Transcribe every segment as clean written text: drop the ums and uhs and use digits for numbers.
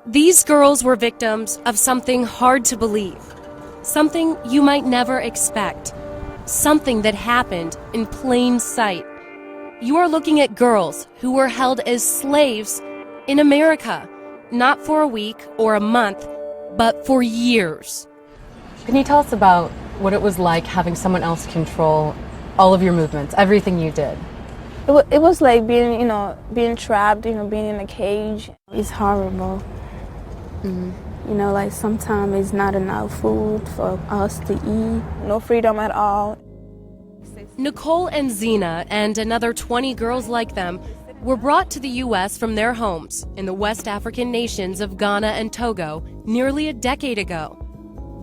These girls were victims of something hard to believe, something you might never expect, something that happened in plain sight. You are looking at girls who were held as slaves in America, not for a week or a month, but for years. Can you tell us about what it was like having someone else control all of your movements, everything you did? It was like being, being trapped, being in a cage. It's horrible. Like sometimes it's not enough food for us to eat. No freedom at all. Nicole and Zena and another 20 girls like them were brought to the U.S. from their homes in the West African nations of Ghana and Togo nearly a decade ago.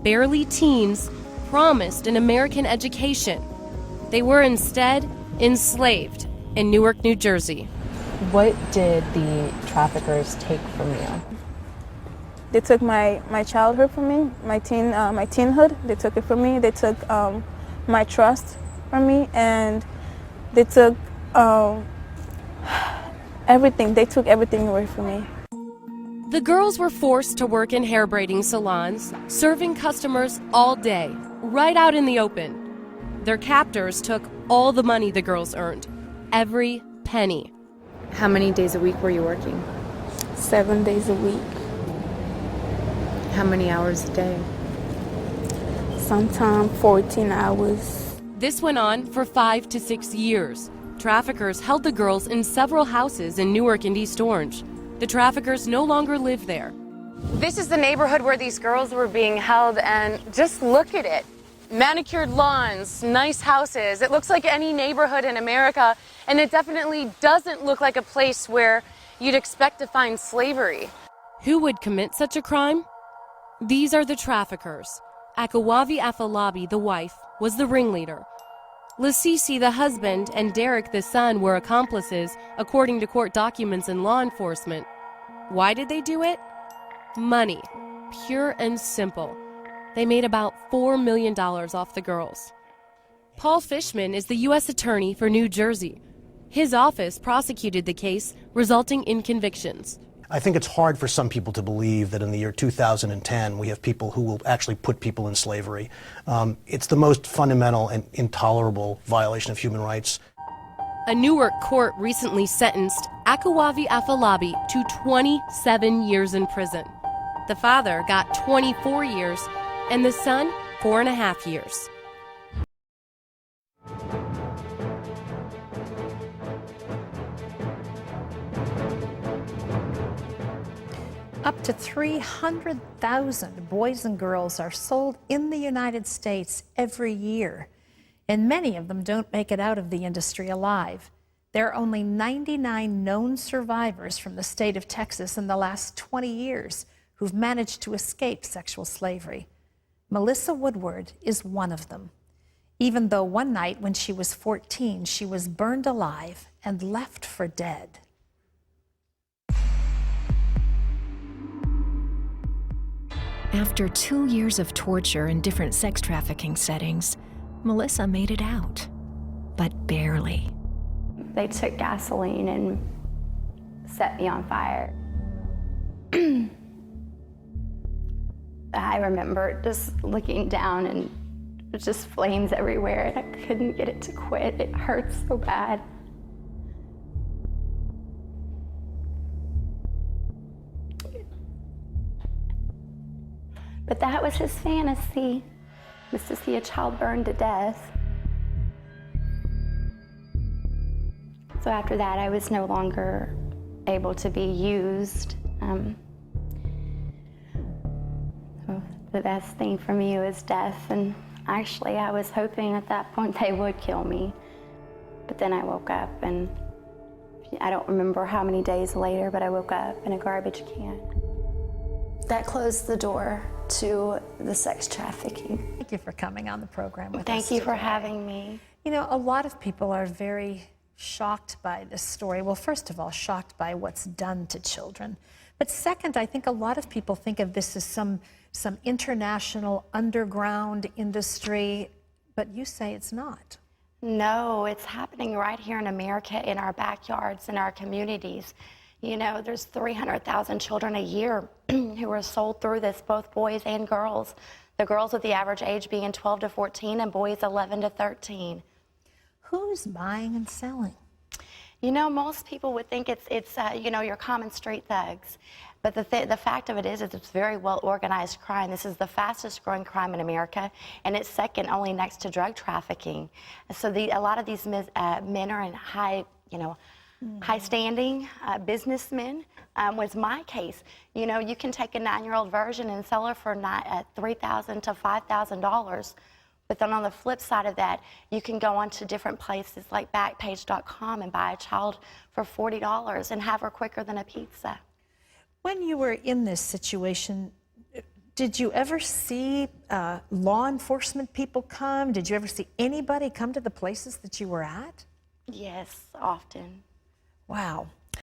Barely teens, promised an American education. They were instead enslaved in Newark, New Jersey. What did the traffickers take from you? They took my childhood from me, my teenhood. They took it from me. They took my trust from me, and they took everything. They took everything away from me. The girls were forced to work in hair braiding salons, serving customers all day, right out in the open. Their captors took all the money the girls earned, every penny. How many days a week were you working? 7 days a week. How many hours a day? Sometimes 14 hours. This went on for 5 to 6 years. Traffickers held the girls in several houses in Newark and East Orange. The traffickers no longer live there. This is the neighborhood where these girls were being held, and just look at it. Manicured lawns, nice houses. It looks like any neighborhood in America, and it definitely doesn't look like a place where you'd expect to find slavery. Who would commit such a crime? These are the traffickers. Akawavi Afolabi, the wife, was the ringleader. Lasisi, the husband, and Derek, the son, were accomplices, according to court documents and law enforcement. Why did they do it? Money. Pure and simple. They made about $4 million off the girls. Paul Fishman is the U.S. Attorney for New Jersey. His office prosecuted the case, resulting in convictions. I think it's hard for some people to believe that in the year 2010 we have people who will actually put people in slavery. It's the most fundamental and intolerable violation of human rights. A Newark court recently sentenced Akawavi Afolabi to 27 years in prison. The father got 24 years, and the son 4.5 years. Up to 300,000 boys and girls are sold in the United States every year, and many of them don't make it out of the industry alive. There are only 99 known survivors from the state of Texas in the last 20 years who've managed to escape sexual slavery. Melissa Woodward is one of them, even though one night when she was 14, she was burned alive and left for dead. After 2 years of torture in different sex trafficking settings, Melissa made it out, but barely. They took gasoline and set me on fire. I remember just looking down and it was just flames everywhere, and I couldn't get it to quit. It hurt so bad. But that was his fantasy, was to see a child burned to death. So after that, I was no longer able to be used. The best thing for me was death, and actually I was hoping at that point they would kill me. But then I woke up, and I don't remember how many days later, but I woke up in a garbage can. That closed the door to the sex trafficking. Thank you for coming on the program with us. Thank you for having me. You know, a lot of people are very shocked by this story. Well, first of all, shocked by what's done to children. But second, I think a lot of people think of this as some international underground industry, but you say it's not. No, it's happening right here in America, in our backyards, in our communities. You know, there's 300,000 children a year who are sold through this, both boys and girls. The girls with the average age being 12 to 14 and boys 11 to 13. Who's buying and selling? You know, most people would think it's you know, your common street thugs. But the fact of it is it's very well organized crime. This is the fastest growing crime in America, and it's second only next to drug trafficking. So a lot of these men are in high, you know, high standing businessmen. Was my case. You know, you can take a 9-year-old virgin and sell her for $3,000 to $5,000. But then on the flip side of that, you can go onto different places like Backpage.com and buy a child for $40 and have her quicker than a pizza. When you were in this situation, did you ever see law enforcement people come? Did you ever see anybody come to the places that you were at? Yes, often. Wow.